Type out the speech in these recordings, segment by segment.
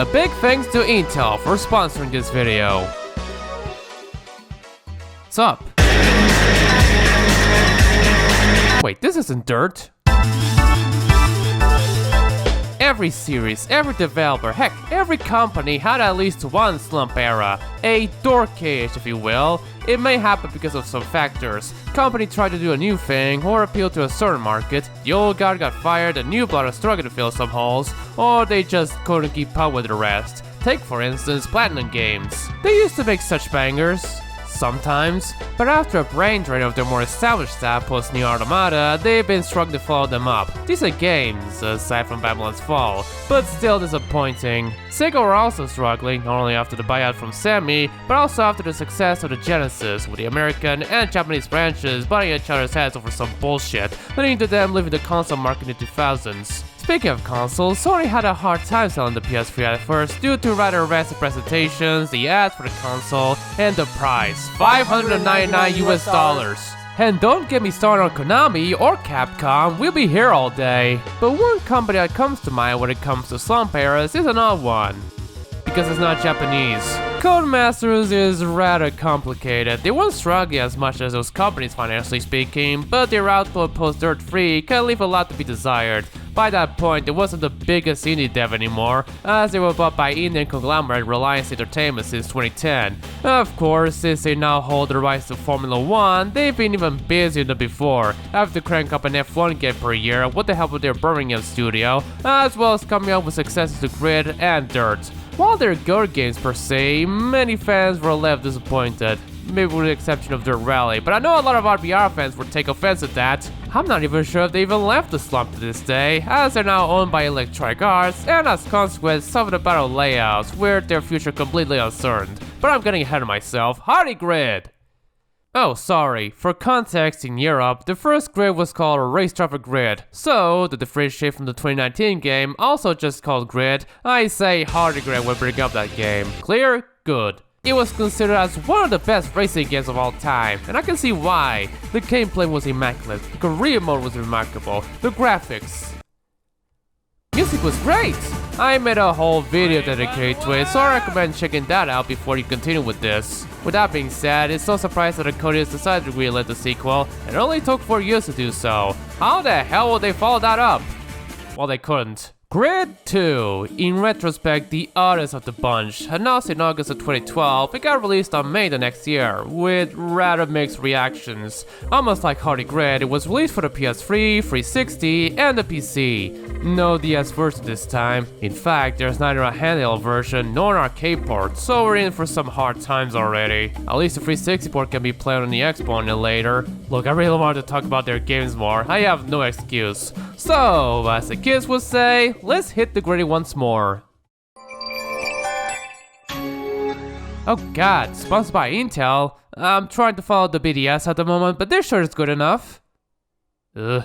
A big thanks to Intel for sponsoring this video. What's up? Wait, this isn't dirt. Every series, every developer, heck, every company had at least one slump era. A dork age, if you will. It may happen because of some factors. Company tried to do a new thing or appeal to a certain market, the old guard got fired, the new blood is struggling to fill some holes, or they just couldn't keep up with the rest. Take for instance Platinum Games. They used to make such bangers. Sometimes, but after a brain drain of their more established staff post New Automata, they've been struggling to follow them up. Decent games, aside from Babylon's Fall, but still disappointing. Sega were also struggling, not only after the buyout from Sammy, but also after the success of the Genesis, with the American and Japanese branches butting each other's heads over some bullshit, leading to them leaving the console market in the 2000s. Speaking of consoles, Sony had a hard time selling the PS3 at first due to rather rancid presentations, the ads for the console, and the price, $599 US. And don't get me started on Konami or Capcom, we'll be here all day. But one company that comes to mind when it comes to slump eras is an odd one, because it's not Japanese. Codemasters is rather complicated. They weren't struggling as much as those companies financially speaking, but their output post-Dirt 3 can leave a lot to be desired. By that point, it wasn't the biggest indie dev anymore, as they were bought by Indian conglomerate Reliance Entertainment since 2010. Of course, since they now hold the rights to Formula 1, they've been even busier than before, having to crank up an F1 game per year with the help of their Birmingham studio, as well as coming up with successes to Grid and Dirt. While they're good games per se, many fans were left disappointed. Maybe with the exception of Dirt Rally, but I know a lot of RBR fans would take offense at that. I'm not even sure if they even left the slump to this day, as they're now owned by Electronic Arts, and as a consequence, some of the battle layouts, with their future completely uncertain. But I'm getting ahead of myself. Hardy Grid! Oh, sorry. For context, in Europe, the first grid was called Race Traffic Grid. So, to differentiate from the 2019 game, also just called Grid, I say Hardy Grid would bring up that game. Clear? Good. It was considered as one of the best racing games of all time, and I can see why. The gameplay was immaculate, the career mode was remarkable, the graphics. Music was great! I made a whole video dedicated to it, so I recommend checking that out before you continue with this. With that being said, it's no surprise that the Codemasters decided to greenlight the sequel, and it only took 4 years to do so. How the hell would they follow that up? Well, they couldn't. Grid 2, in retrospect the oddest of the bunch. Announced in August of 2012, it got released on May the next year, with rather mixed reactions. Almost like Hardy Grid, it was released for the PS3, 360, and the PC. No DS version this time. In fact, there's neither a handheld version nor an arcade port, so we're in for some hard times already. At least the 360 port can be played on the Xbox later. Look, I really wanted to talk about their games more, I have no excuse. So, as the kids would say, let's hit the gritty once more. Oh god, sponsored by Intel. I'm trying to follow the BDS at the moment, but they're sure it's good enough. Ugh.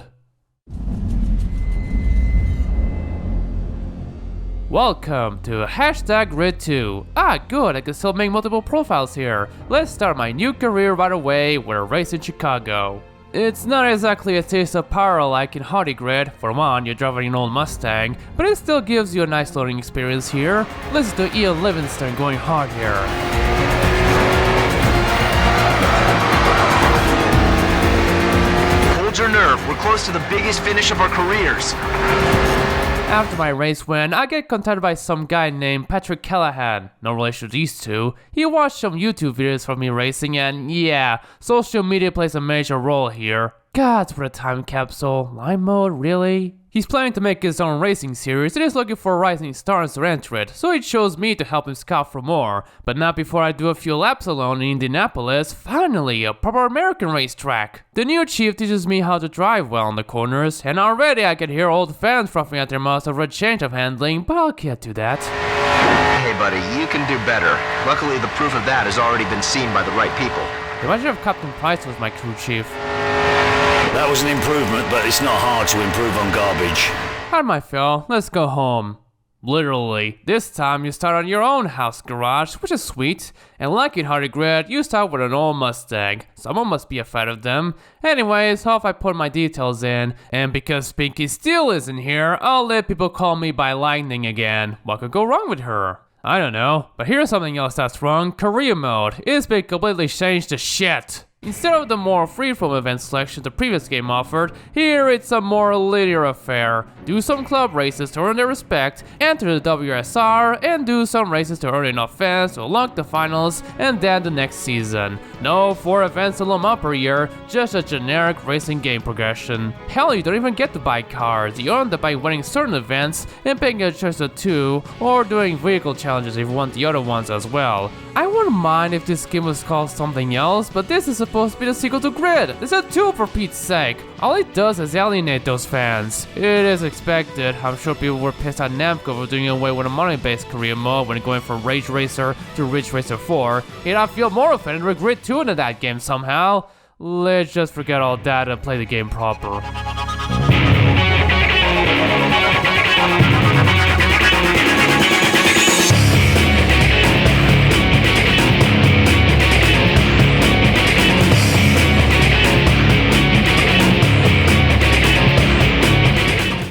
Welcome to #Grid2. Ah, good, I can still make multiple profiles here. Let's start my new career right away with a race in Chicago. It's not exactly a taste of power like in Hardy Grid. For one, you're driving an old Mustang, but it still gives you a nice learning experience here. Listen to Ian Livingston going hard here. Hold your nerve, we're close to the biggest finish of our careers. After my race win, I get contacted by some guy named Patrick Callahan, no relation to these two. He watched some YouTube videos from me racing and yeah, social media plays a major role here. God, for a time capsule, line mode, really? He's planning to make his own racing series and is looking for rising stars to enter it, so he chose me to help him scout for more. But not before I do a few laps alone in Indianapolis. Finally, a proper American racetrack. The new chief teaches me how to drive well on the corners, and already I can hear old fans frothing at their mouths over a change of handling, but I'll get to that. Hey buddy, you can do better. Luckily the proof of that has already been seen by the right people. Imagine if Captain Price was my crew chief. That was an improvement, but it's not hard to improve on garbage. How'd my feel? Let's go home. Literally. This time you start on your own house garage, which is sweet. And like in Hardy Grid, you start with an old Mustang. Someone must be a fan of them. Anyways, hope I put my details in. And because Pinkie still isn't here, I'll let people call me by Lightning again. What could go wrong with her? I don't know. But here's something else that's wrong. Career mode. It's been completely changed to shit. Instead of the more freeform event selection the previous game offered, here it's a more linear affair. Do some club races to earn their respect, enter the WSR, and do some races to earn enough fans to unlock the finals, and then the next season. No 4 events alone up per year, just a generic racing game progression. Hell, you don't even get to buy cars, you earn them by winning certain events and picking a choice of 2, or doing vehicle challenges if you want the other ones as well. I wouldn't mind if this game was called something else, but this is supposed to be the sequel to Grid. This is a 2 for Pete's sake. All it does is alienate those fans. It is expected. I'm sure people were pissed at Namco for doing away with a money-based career mode when going from Rage Racer to Ridge Racer 4. Yet I feel more offended with Grid 2 into that game somehow. Let's just forget all that and play the game proper.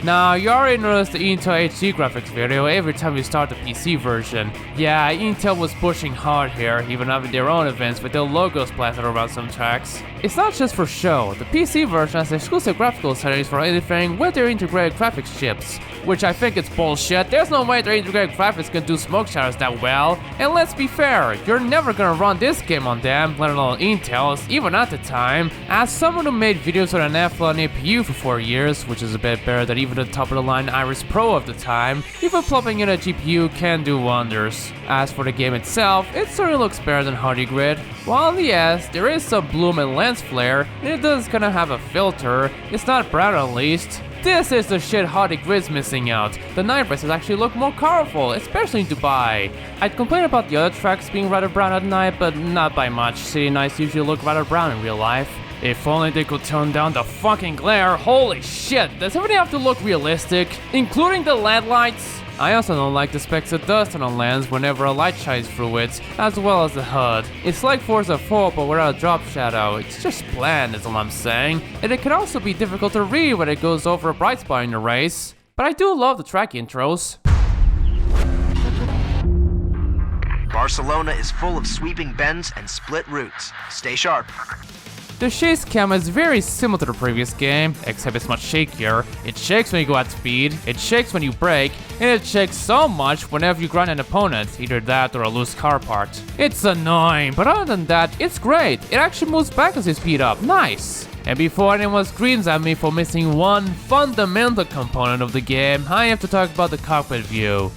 Now, you already noticed the Intel HD graphics video every time you start the PC version. Yeah, Intel was pushing hard here, even having their own events with their logos plastered around some tracks. It's not just for show, the PC version has exclusive graphical settings for anything with their integrated graphics chips. Which I think it's bullshit. There's no way their integrated graphics can do smoke shadows that well. And let's be fair, you're never gonna run this game on them, let alone Intel's, even at the time. As someone who made videos on an F1 APU for 4 years, which is a bit better than even the top of the line Iris Pro of the time, even plugging in a GPU can do wonders. As for the game itself, it certainly looks better than Hardy Grid. While yes, there is some bloom and lens flare, and it does kinda have a filter, it's not brown at least. This is the shit Hardy Grid's missing out. The night races actually look more colorful, especially in Dubai. I'd complain about the other tracks being rather brown at night, but not by much. City nights usually look rather brown in real life. If only they could tone down the fucking glare. Holy shit, does everything have to look realistic? Including the LED lights? I also don't like the specks of dust on a lens whenever a light shines through it, as well as the HUD. It's like Forza 4 but without a drop shadow. It's just bland is all I'm saying. And it can also be difficult to read when it goes over a bright spot in the race. But I do love the track intros. Barcelona is full of sweeping bends and split routes. Stay sharp. The chase cam is very similar to the previous game, except it's much shakier. It shakes when you go at speed, it shakes when you brake, and it shakes so much whenever you grind an opponent, either that or a loose car part. It's annoying, but other than that, it's great. It actually moves back as you speed up, nice. And before anyone screams at me for missing one fundamental component of the game, I have to talk about the cockpit view.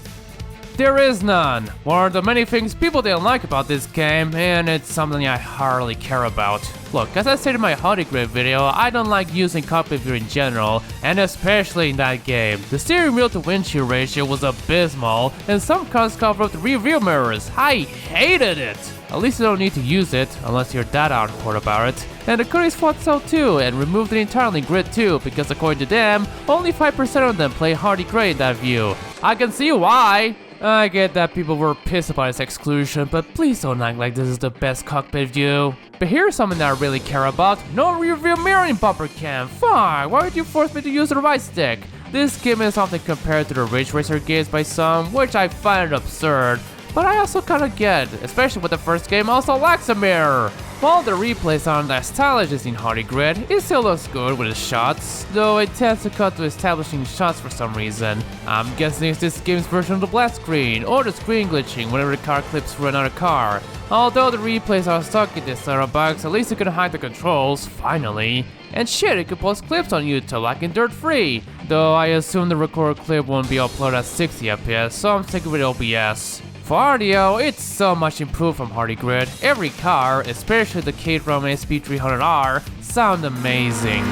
There is none. One of the many things people didn't like about this game, and it's something I hardly care about. Look, as I said in my Hardy Grid video, I don't like using cockpit view in general, and especially in that game. The steering wheel to windshield ratio was abysmal, and some cars cover up the rear view mirrors. I hated it! At least you don't need to use it, unless you're that hardcore about it. And the critics thought so too, and removed it entirely in Grid 2, because according to them, only 5% of them play Hardy Grid in that view. I can see why! I get that people were pissed about its exclusion, but please don't act like this is the best cockpit view. But here's something that I really care about. No rear view mirror in bumper cam. Fuck, why would you force me to use the right stick? This game is often compared to the Ridge Racer games by some, which I find absurd. But I also kinda get, especially with the first game also lacks a mirror. While the replays aren't as stylish as in Hardy Grid, it still looks good with its shots, though it tends to cut to establishing shots for some reason. I'm guessing it's this game's version of the black screen, or the screen glitching whenever the car clips through another car. Although the replays are stuck in this sort of bugs, at least you can hide the controls, finally. And shit, you can post clips on YouTube like in Dirt Free, though I assume the recorded clip won't be uploaded at 60 FPS, so I'm sticking with OBS. For audio, it's so much improved from Hardy Grid. Every car, especially the Caterham SP300R, sound amazing.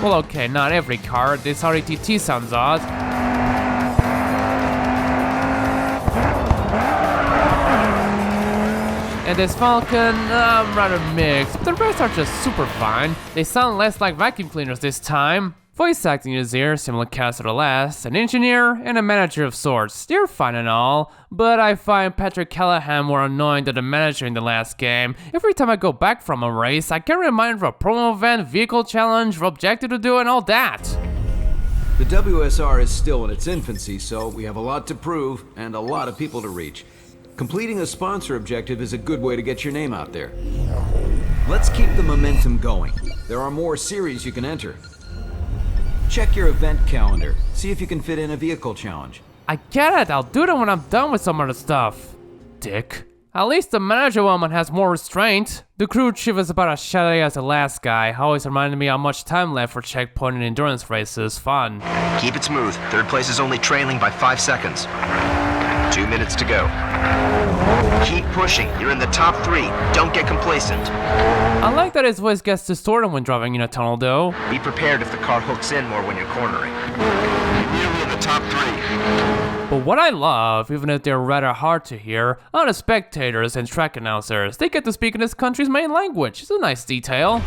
Well, okay, not every car. This RETT sounds odd. And this Falcon, I'm rather mixed, but the rest are just super fine. They sound less like vacuum cleaners this time. Voice acting is here, similar cast to the last, an engineer and a manager of sorts. They're fine and all, but I find Patrick Callahan more annoying than the manager in the last game. Every time I go back from a race, I get reminded of a promo event, vehicle challenge, objective to do and all that. The WSR is still in its infancy, so we have a lot to prove and a lot of people to reach. Completing a sponsor objective is a good way to get your name out there. Let's keep the momentum going. There are more series you can enter. Check your event calendar. See if you can fit in a vehicle challenge. I get it, I'll do that when I'm done with some other stuff. Dick. At least the manager woman has more restraint. The crew chief is about as shallow as the last guy. Always reminded me how much time left for checkpoint and endurance races. Fun. Keep it smooth. Third place is only trailing by 5 seconds. 2 minutes to go. Keep pushing. You're in the top 3. Don't get complacent. I like that his voice gets distorted when driving in a tunnel though. Be prepared if the car hooks in more when you're cornering. You're nearly in the top 3. But what I love, even if they're rather hard to hear, are the spectators and track announcers. They get to speak in this country's main language. It's a nice detail.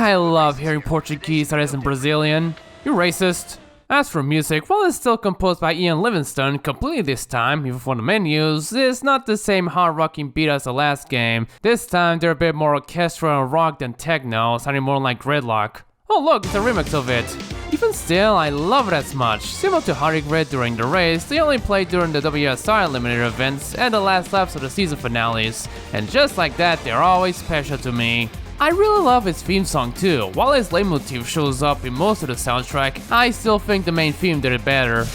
I love hearing Portuguese that isn't Brazilian. You're racist. As for music, while it's still composed by Ian Livingstone completely this time, even for the menus, it's not the same hard rocking beat as the last game. This time they're a bit more orchestral and rock than techno, sounding more like Gridlock. Oh look, it's a remix of it. Even still, I love it as much. Similar to Hardy Grid during the race, they only play during the WSR Eliminator events and the last laps of the season finales. And just like that, they're always special to me. I really love his theme song too. While his leitmotif shows up in most of the soundtrack, I still think the main theme did it better.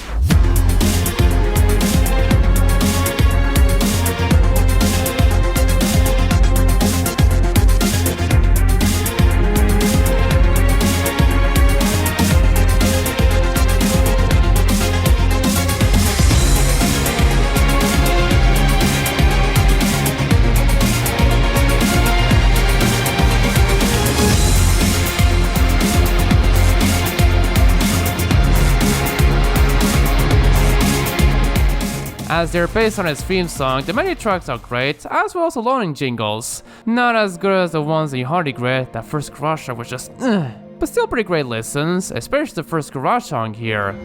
As they're based on his theme song, the menu tracks are great, as well as the loading jingles. Not as good as the ones in Hardy Grid, that first garage song was just but still pretty great listens, especially the first garage song here.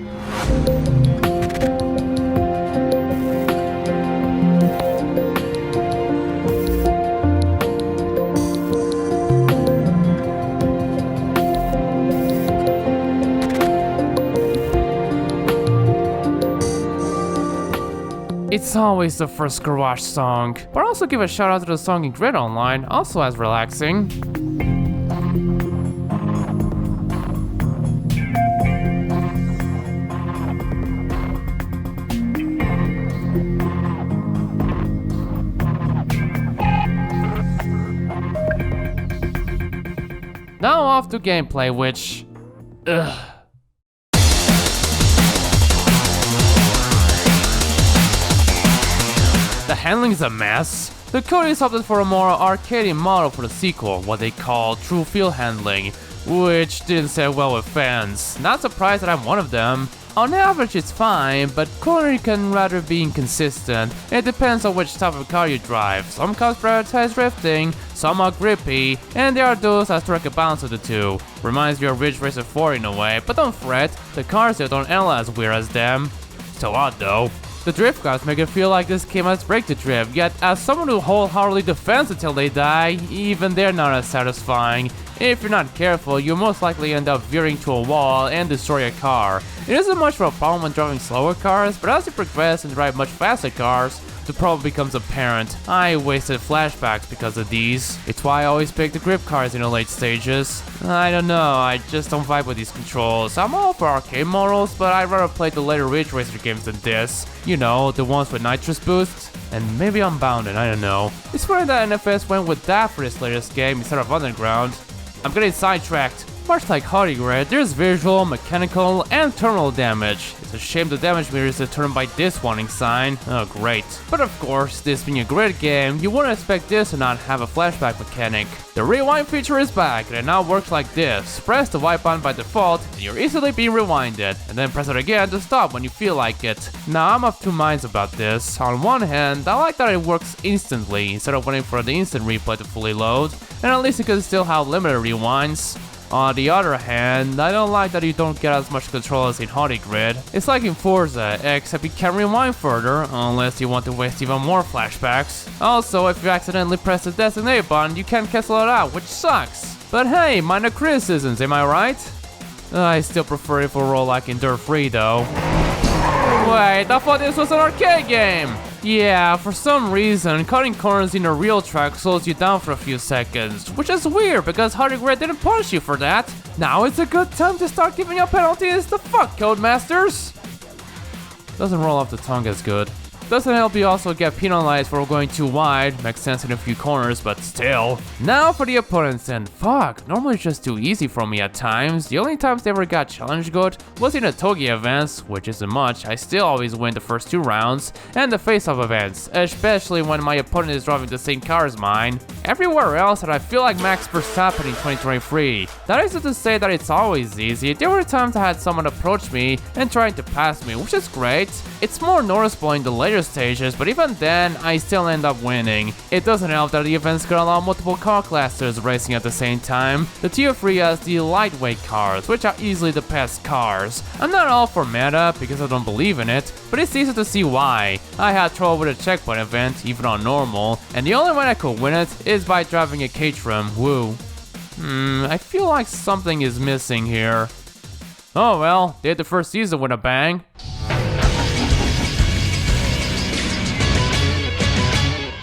It's always the first garage song, but also give a shout out to the song in Grid Online, also as relaxing. Now off to gameplay, which... The handling is a mess. The Codeys opted for a more arcadey model for the sequel, what they call true feel handling, which didn't sit well with fans. Not surprised that I'm one of them. On average it's fine, but cornering can rather be inconsistent. It depends on which type of car you drive. Some cars prioritize drifting, some are grippy, and there are those that strike a balance of the two. Reminds me of Ridge Racer 4 in a way, but don't fret, the cars here don't handle as weird as them. Still odd though. The drift cars make it feel like this game has break to drift, yet as someone who wholeheartedly defends until they die, even they're not as satisfying. If you're not careful, you'll most likely end up veering to a wall and destroy a car. It isn't much of a problem when driving slower cars, but as you progress and drive much faster cars, the problem becomes apparent. I wasted flashbacks because of these. It's why I always pick the grip cars in the late stages. I don't know, I just don't vibe with these controls. I'm all for arcade models, but I'd rather play the later Ridge Racer games than this. You know, the ones with nitrous boosts. And maybe I'm bounded, I don't know. It's funny that NFS went with that for this latest game instead of Underground. I'm getting sidetracked. Much like Hottie Grid, there's visual, mechanical, and terminal damage. It's a shame the damage meter is determined by this warning sign. Oh great. But of course, this being a grid game, you wouldn't expect this to not have a flashback mechanic. The rewind feature is back and it now works like this. Press the Y button by default and you're easily being rewinded, and then press it again to stop when you feel like it. Now I'm of two minds about this. On one hand, I like that it works instantly instead of waiting for the instant replay to fully load, and at least you can still have limited rewinds. On the other hand, I don't like that you don't get as much control as in Hottie Grid. It's like in Forza, except you can rewind further, unless you want to waste even more flashbacks. Also, if you accidentally press the designate button, you can cancel it out, which sucks. But hey, minor criticisms, am I right? I still prefer it for a role like in Dirt 3 though. Wait, I thought this was an arcade game! Yeah, for some reason, cutting corners in a real track slows you down for a few seconds, which is weird because Hottie Grid didn't punish you for that. Now it's a good time to start giving out penalties. The fuck, Codemasters? Doesn't roll off the tongue as good. Doesn't help you also get penalized for going too wide, makes sense in a few corners, but still. Now for the opponents, and fuck, normally it's just too easy for me at times. The only times they ever got challenged good was in the Togi events, which isn't much. I still always win the first 2 rounds, and the face-off events, especially when my opponent is driving the same car as mine. Everywhere else that I feel like Max Verstappen in 2023. That isn't to say that it's always easy. There were times I had someone approach me and trying to pass me, which is great. It's more noticeable in the later stages, but even then, I still end up winning. It doesn't help that the events can allow multiple car classes racing at the same time. The Tier 3 has the lightweight cars, which are easily the best cars. I'm not all for meta, because I don't believe in it, but it's easy to see why. I had trouble with a checkpoint event, even on normal, and the only way I could win it is by driving a Caterham. Woo. I feel like something is missing here. Oh well, did the first season with a bang.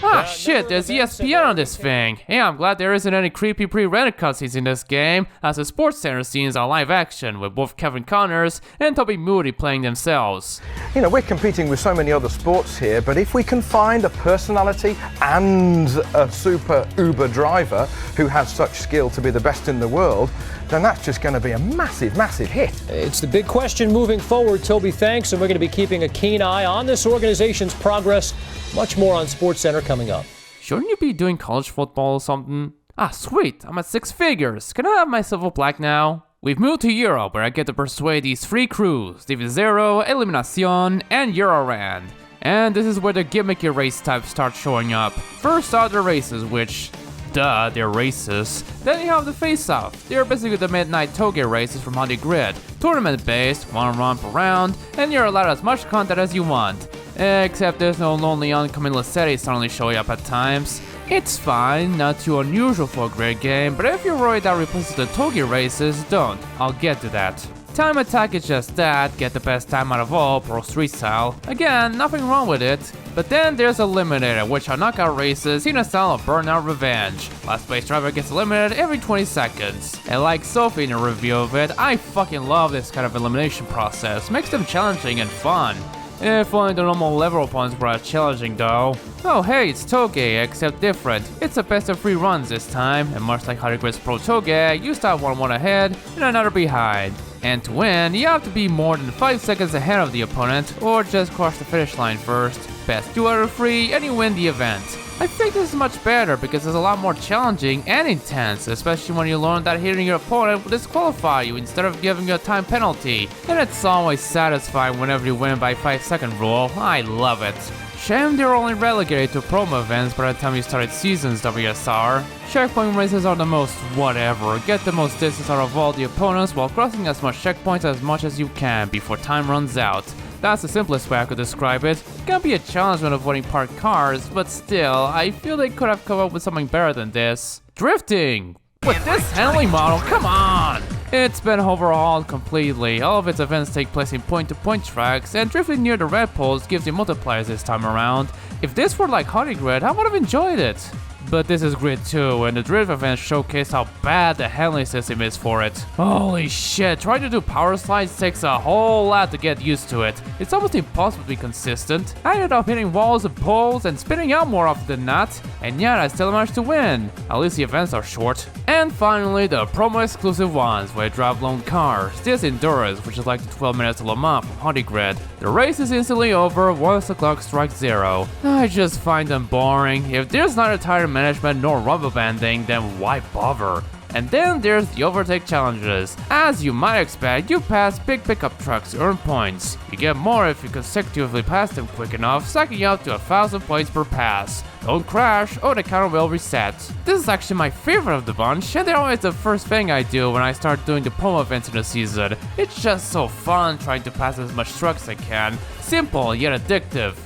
Ah shit, there's ESPN on this thing. Hey, I'm glad there isn't any creepy pre-rendered cutscenes in this game, as the Sports Center scenes are live action, with both Kevin Connors and Toby Moody playing themselves. You know, we're competing with so many other sports here, but if we can find a personality and a super Uber driver who has such skill to be the best in the world, then that's just going to be a massive, massive hit. It's the big question moving forward, Toby, thanks, and we're going to be keeping a keen eye on this organization's progress. Much more on SportsCenter coming up. Shouldn't you be doing college football or something? Ah, sweet, I'm at 6 figures. Can I have myself a plaque now? We've moved to Europe, where I get to persuade these 3 crews, Divisero, Eliminacion, and Eurorand. And this is where the gimmicky race types start showing up. First are the races, which... duh, they're races. Then you have the face-off. They're basically the midnight toge races from Hottie Grid. Tournament-based, 1 run per round, and you're allowed as much content as you want. Except there's no lonely oncoming Lassetti suddenly showing up at times. It's fine, not too unusual for a grid game, but if you're worried that replaces the toge races, don't. I'll get to that. Time attack is just that, get the best time out of all, pro street style. Again, nothing wrong with it. But then there's Eliminator, which are knockout races in a style of Burnout Revenge. Last place driver gets eliminated every 20 seconds. And like Sophie in a review of it, I fucking love this kind of elimination process, makes them challenging and fun. If only the normal level opponents were as challenging though. Oh hey, it's Toge, except different. It's a best of 3 runs this time, and much like Hottie Grid's Pro Toge, you start 1 ahead and another behind. And to win, you have to be more than 5 seconds ahead of the opponent, or just cross the finish line first. Best 2 out of 3, and you win the event. I think this is much better because it's a lot more challenging and intense, especially when you learn that hitting your opponent will disqualify you instead of giving you a time penalty. And it's always satisfying whenever you win by 5-second rule. I love it. Shame they're only relegated to promo events by the time you started seasons WSR. Checkpoint races are the most whatever. Get the most distance out of all the opponents while crossing as much checkpoints as much as you can before time runs out. That's the simplest way I could describe it. It can be a challenge when avoiding parked cars, but still, I feel they could have come up with something better than this. Drifting! With this handling model, come on! It's been overhauled completely. All of its events take place in point-to-point tracks, and drifting near the red poles gives you multipliers this time around. If this were like Hottie Grid, I would have enjoyed it. But this is Grid 2, and the drift event showcased how bad the handling system is for it. Holy shit, trying to do power slides takes a whole lot to get used to it. It's almost impossible to be consistent. I ended up hitting walls and poles and spinning out more often than not, and yet I still managed to win. At least the events are short. And finally, the promo exclusive ones, where I drive lone cars. This Endurance, which is like the 12 minutes of Le Mans from Honeygrad. The race is instantly over once the clock strikes 0. I just find them boring. If there's neither tire management nor rubber banding, then why bother? And then there's the overtake challenges. As you might expect, you pass big pickup trucks to earn points. You get more if you consecutively pass them quick enough, stacking up to 1,000 points per pass. Don't crash or the counter will reset. This is actually my favorite of the bunch, and they're always the first thing I do when I start doing the promo events in the season. It's just so fun trying to pass as much trucks as I can. Simple yet addictive.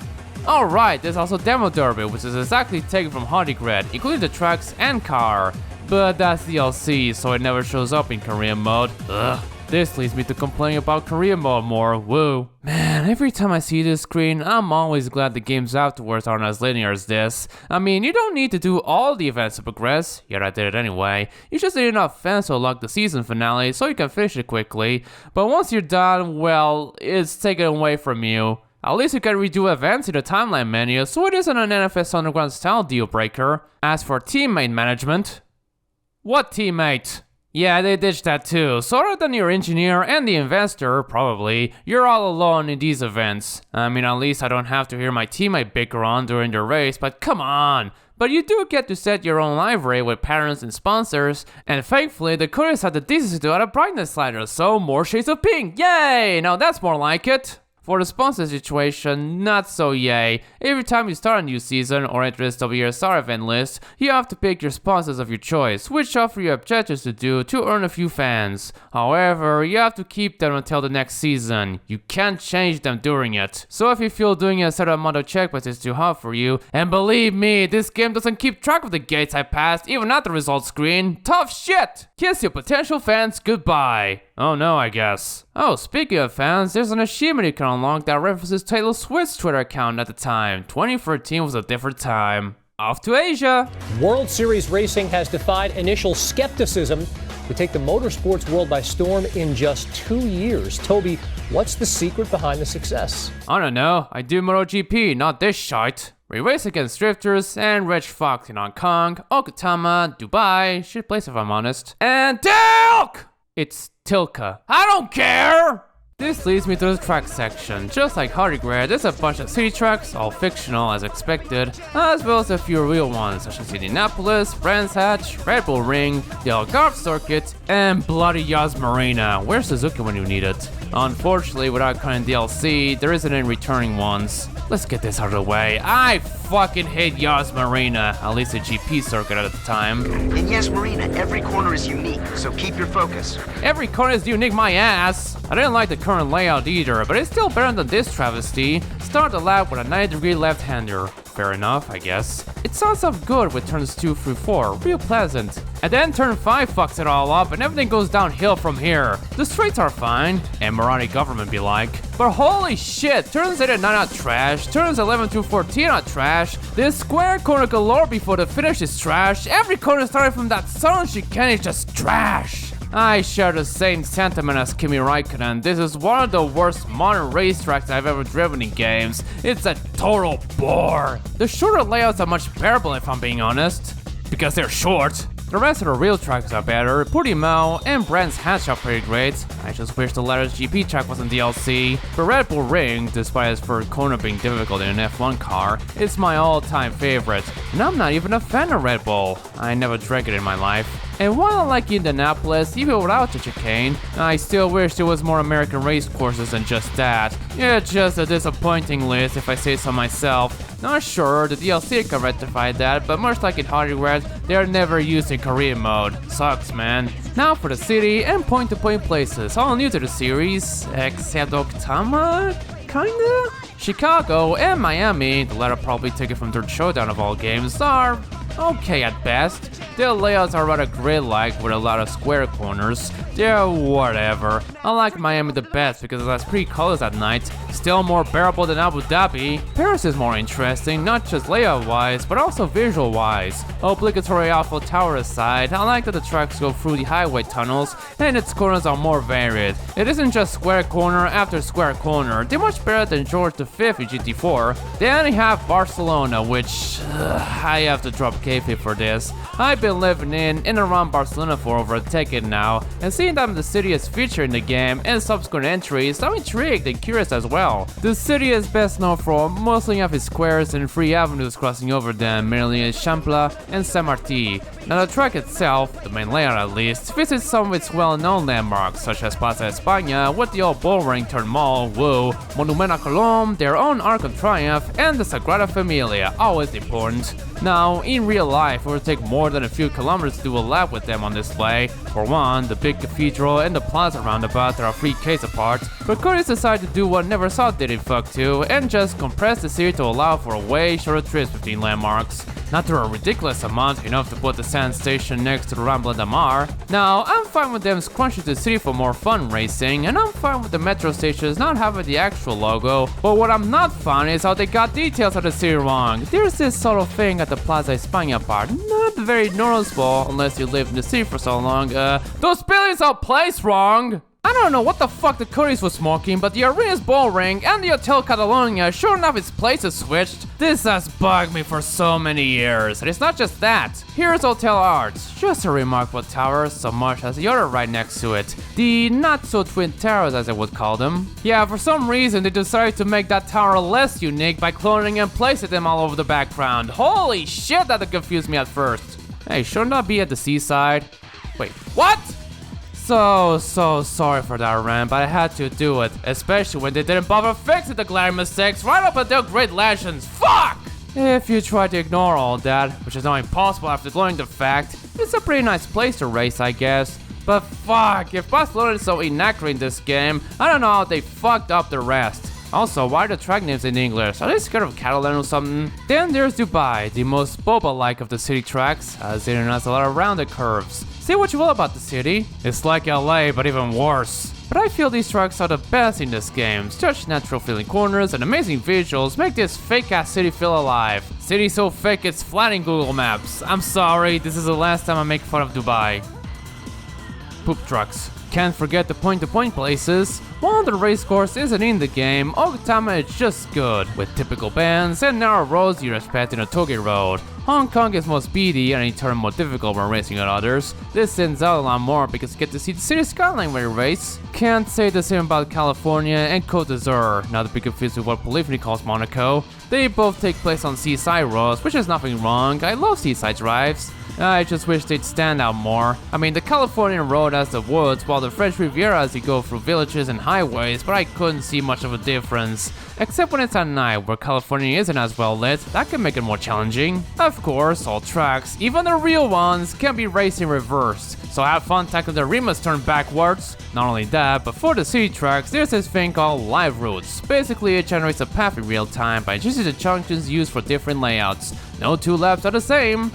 Alright, there's also Demo Derby, which is exactly taken from Honeygrad, including the trucks and car. But that's DLC, so it never shows up in career mode. Ugh. This leads me to complaining about career mode more. Woo. Man, every time I see this screen, I'm always glad the games afterwards aren't as linear as this. I mean, you don't need to do all the events to progress, yet I did it anyway. You just need enough fans to unlock the season finale so you can finish it quickly. But once you're done, well, it's taken away from you. At least you can redo events in the timeline menu, so it isn't an NFS Underground style deal breaker. As for teammate management... What teammate? Yeah, they ditched that too. So other than your engineer and the investor, probably, you're all alone in these events. I mean, at least I don't have to hear my teammate bicker on during the race, but come on! But you do get to set your own livery with patterns and sponsors, and thankfully the couriers had the decency to add a brightness slider, so more shades of pink, yay! Now that's more like it! For the sponsor situation, not so yay. Every time you start a new season or enter this WSR event list, you have to pick your sponsors of your choice, which offer you objectives to do to earn a few fans. However, you have to keep them until the next season. You can't change them during it. So if you feel doing a certain amount of checkpoints is too hard for you, and believe me, this game doesn't keep track of the gates I passed, even at the results screen, tough shit! Kiss your potential fans goodbye. Oh no, I guess. Oh, speaking of fans, there's an achievement you can unlock that references Taylor Swift's Twitter account at the time. 2013 was a different time. Off to Asia! World Series racing has defied initial skepticism to take the motorsports world by storm in just 2 years. Toby, what's the secret behind the success? I don't know. I do MotoGP, not this shite. We race against drifters and Reg Fox in Hong Kong, Okutama, Dubai, shit place if I'm honest, and Tilk! It's Tilka. I don't care! This leads me to the track section. Just like Honeygrad, there's a bunch of city tracks, all fictional as expected, as well as a few real ones such as Indianapolis, Brands Hatch, Red Bull Ring, the Algarve Circuit, and bloody Yas Marina. Where's Suzuki when you need it? Unfortunately, without counting DLC, there isn't any returning ones. Let's get this out of the way. I fucking hate Yas Marina, at least the GP circuit at the time. In Yes Marina, every corner is unique, so keep your focus. Every corner is unique, my ass. I didn't like the current layout either, but it's still better than this travesty. Start the lap with a 90-degree left-hander. Fair enough, I guess. It starts off good with turns 2 through 4, real pleasant. And then turn 5 fucks it all up and everything goes downhill from here. The straights are fine, and Emirati government be like. But holy shit, turns 8 and 9 are trash, turns 11 through 14 are trash, this square corner galore before the finish is trash, every corner starting from that southern chicane is just trash. I share the same sentiment as Kimi Raikkonen. This is one of the worst modern racetracks I've ever driven in games. It's a total bore. The shorter layouts are much bearable if I'm being honest, because they're short. The rest of the real tracks are better, Portimao and Brands Hatch are pretty great. I just wish the latter's GP track wasn't DLC. The Red Bull Ring, despite its first corner being difficult in an F1 car, is my all-time favorite. And I'm not even a fan of Red Bull. I never drank it in my life. And while I like Indianapolis, even without the chicane, I still wish there was more American race courses than just that. It's just a disappointing list if I say so myself. Not sure, the DLC can rectify that, but much like in Honeygrad, they are never used in career mode. Sucks, man. Now for the city and point-to-point places, all new to the series, except Okutama? Kinda? Chicago and Miami, the latter probably taken from Dirt Showdown of all games, are okay at best. Their layouts are rather grid-like with a lot of square corners. They're whatever. I like Miami the best because it has pretty colors at night. Still more bearable than Abu Dhabi. Paris is more interesting, not just layout-wise, but also visual-wise. Obligatory Eiffel Tower aside, I like that the tracks go through the highway tunnels and its corners are more varied. It isn't just square corner after square corner. They're much better than George V in GT4. Then you have Barcelona, which I have to drop kayfabe for this. I've been living in and around Barcelona for over a decade now, and seeing that the city is featured in the game and subsequent entries, I'm intrigued and curious as well. The city is best known for mostly of its squares and free avenues crossing over them, mainly in Champla and Saint-Martin. Now the track itself, the main layout at least, visits some of its well-known landmarks such as Plaza España with the old bullring turned mall, Woo, Monument a Colón, their own Arc of Triumph, and the Sagrada Familia, always important. Now, in real life, it would take more than a few kilometers to do a lap with them on display. For one, the big cathedral and the plaza roundabout are 3Ks apart, but Cody's decided to do what Neversoft did in Fuck 2 and just compress the city to allow for way shorter trips between landmarks. Not to a ridiculous amount, enough to put the sand station next to the Rambla de Mar. Now, I'm fine with them scrunching the city for more fun racing, and I'm fine with the metro stations not having the actual logo, but what I'm not fine is how they got details of the city wrong. There's this sort of thing at the Plaza España part, not very noticeable unless you live in the city for so long. Those buildings are placed wrong! I don't know what the fuck the Curtis was smoking, but the arena's ball ring and the Hotel Catalonia, sure enough its place is switched. This has bugged me for so many years, and it's not just that. Here's Hotel Arts, just a remarkable tower, so much as the other right next to it. The not-so-twin towers as I would call them. Yeah, for some reason they decided to make that tower less unique by cloning and placing them all over the background. Holy shit, that confused me at first. Hey, shouldn't that be at the seaside? Wait, what? So sorry for that rant, but I had to do it, especially when they didn't bother fixing the glaring mistakes right up until Great Legends. Fuck! If you try to ignore all that, which is now impossible after learning the fact, it's a pretty nice place to race, I guess. But fuck, if Barcelona is so inaccurate in this game, I don't know how they fucked up the rest. Also, why are the track names in English? Are they scared of Catalan or something? Then there's Dubai, the most Boba-like of the city tracks, as it has a lot of rounded curves. Say what you will about the city, it's like LA but even worse. But I feel these tracks are the best in this game. Such natural feeling corners and amazing visuals make this fake ass city feel alive. City so fake it's flat in Google Maps. I'm sorry, this is the last time I make fun of Dubai. Poop trucks. Can't forget the point-to-point places. While the race course isn't in the game, Ogutama is just good, with typical bends and narrow roads you expect in a Toge road. Hong Kong is more speedy and in turn more difficult when racing on others. This stands out a lot more because you get to see the city skyline when you race. Can't say the same about California and Côte d'Azur, not to be confused with what Polyphony calls Monaco. They both take place on seaside roads, which is nothing wrong. I love seaside drives. I just wish they'd stand out more. I mean, the Californian road has the woods, while the French Riviera has you go through villages and highways, but I couldn't see much of a difference. Except when it's at night, where California isn't as well lit, that can make it more challenging. Of course, all tracks, even the real ones, can be raced in reverse, so have fun tackling the rimas turned backwards. Not only that, but for the city tracks, there's this thing called live routes. Basically, it generates a path in real time by choosing the junctions used for different layouts. No two laps are the same.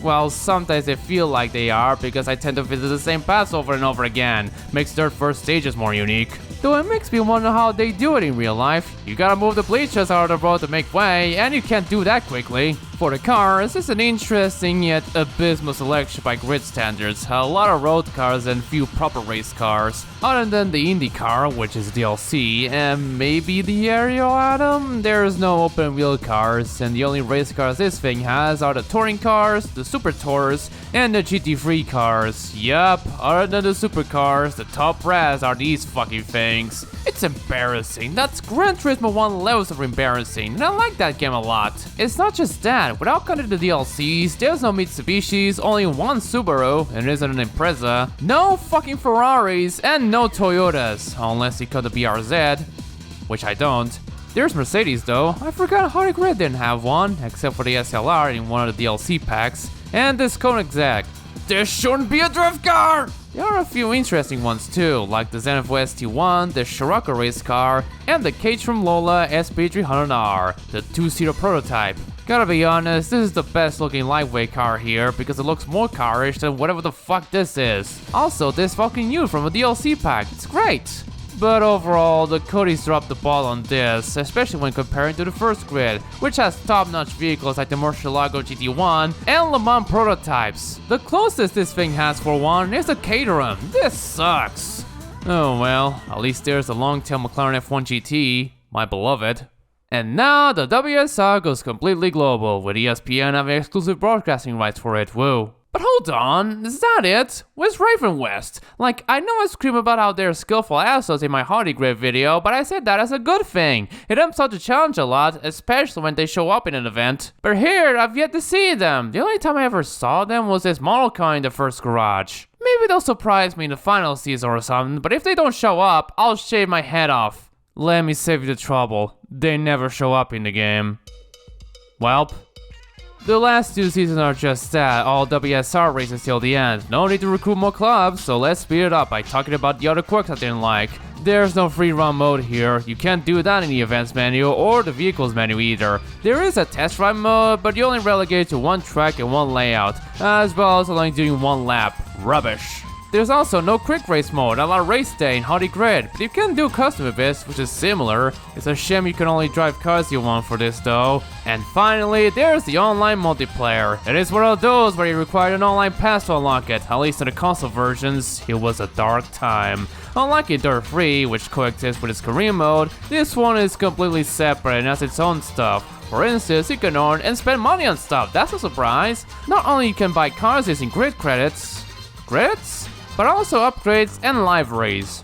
Well, sometimes they feel like they are because I tend to visit the same paths over and over again. Makes their first stages more unique. Though it makes me wonder how they do it in real life. You gotta move the bleachers out of the road to make way, and you can't do that quickly. For the cars, it's an interesting yet abysmal selection by grid standards. A lot of road cars and few proper race cars. Other than the Indy car, which is DLC, and maybe the Aerial Atom, there's no open wheel cars, and the only race cars this thing has are the touring cars, the super tours, and the GT3 cars. Yup, other than the supercars, the top brass are these fucking things. It's embarrassing. That's Gran Turismo 1 levels of embarrassing, and I like that game a lot. It's not just that, without counting the DLCs, there's no Mitsubishis, only one Subaru, and it isn't an Impreza, no fucking Ferraris, and no Toyotas, unless you count the BRZ, which I don't. There's Mercedes though. I forgot Harley Grid didn't have one, except for the SLR in one of the DLC packs, and this Koenigsegg. There shouldn't be a drift car! There are a few interesting ones too, like the Zenith ST1, the Scirocco race car, and the Cage from Lola SP300R, the two-seater prototype. Gotta be honest, this is the best looking lightweight car here because it looks more carish than whatever the fuck this is. Also, this fucking new from a DLC pack, it's great. But overall, the Codys dropped the ball on this, especially when comparing to the first grid, which has top-notch vehicles like the Murcielago GT1 and Le Mans prototypes. The closest this thing has for one is a Caterham. This sucks. Oh well, at least there's a long-tail McLaren F1 GT, my beloved. And now the WSR goes completely global, with ESPN having exclusive broadcasting rights for it, woo. But hold on, is that it? Where's Raven West? Like, I know I scream about how they're skillful assholes in my Hardy Grid video, but I said that as a good thing. It amps up the challenge a lot, especially when they show up in an event. But here, I've yet to see them. The only time I ever saw them was this model car in the first garage. Maybe they'll surprise me in the final season or something, but if they don't show up, I'll shave my head off. Let me save you the trouble. They never show up in the game. Welp. The last 2 seasons are just that, all WSR races till the end. No need to recruit more clubs, so let's speed it up by talking about the other quirks I didn't like. There's no free run mode here, you can't do that in the events menu or the vehicles menu either. There is a test ride mode, but you only relegate to 1 track and 1 layout, as well as only doing 1 lap. Rubbish. There's also no quick race mode, a la race day in Hardy Grid, but you can do custom events, which is similar. It's a shame you can only drive cars you want for this though. And finally, there's the online multiplayer. It is one of those where you require an online pass to unlock it, at least in the console versions. It was a dark time. Unlike in Dirt 3, which coexists with its career mode, this one is completely separate and has its own stuff. For instance, you can earn and spend money on stuff, that's a surprise. Not only you can buy cars using grid credits, but also upgrades and liveries.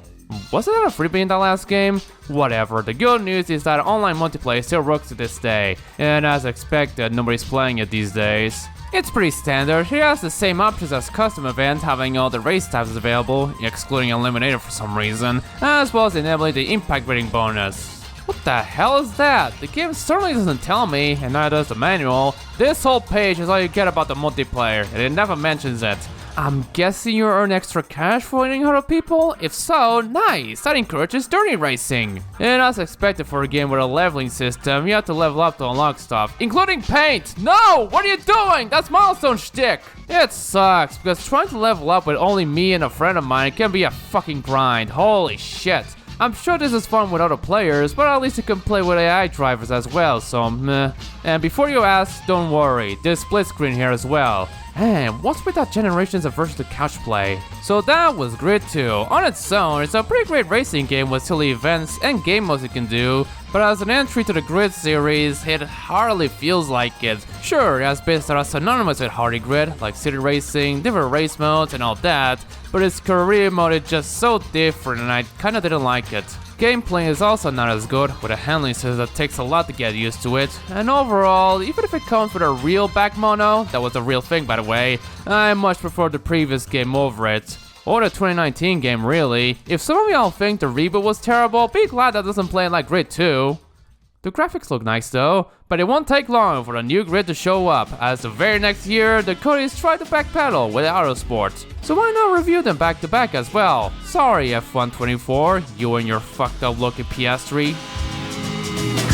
Wasn't that a freebie in that last game? Whatever, the good news is that online multiplayer still works to this day, and as expected, nobody's playing it these days. It's pretty standard, it has the same options as custom event, having all the race types available, excluding Eliminator for some reason, as well as enabling the impact rating bonus. What the hell is that? The game certainly doesn't tell me, and neither does the manual. This whole page is all you get about the multiplayer, and it never mentions it. I'm guessing you earn extra cash for winning other people? If so, nice! That encourages dirty racing. And as expected for a game with a leveling system, you have to level up to unlock stuff, including paint! No! What are you doing? That's milestone shtick! It sucks, because trying to level up with only me and a friend of mine can be a fucking grind. Holy shit. I'm sure this is fun with other players, but at least you can play with AI drivers as well, so meh. And before you ask, don't worry, there's split screen here as well. Man, what's with that generations of versus the couch play? So that was Grid 2. On its own, it's a pretty great racing game with silly events and game modes you can do, but as an entry to the Grid series, it hardly feels like it. Sure, it has bits that are synonymous with Hardy Grid, like city racing, different race modes and all that, but its career mode is just so different and I kinda didn't like it. Gameplay is also not as good, with a handling system that takes a lot to get used to it, and overall, even if it comes with a real back mono, that was a real thing by the way, I much prefer the previous game over it. Or the 2019 game really. If some of y'all think the reboot was terrible, be glad that doesn't play like Grid 2. The graphics look nice though, but it won't take long for the new Grid to show up, as the very next year, the Codys tried to backpedal with Autosport. So why not review them back to back as well? Sorry F124, you and your fucked up looking PS3.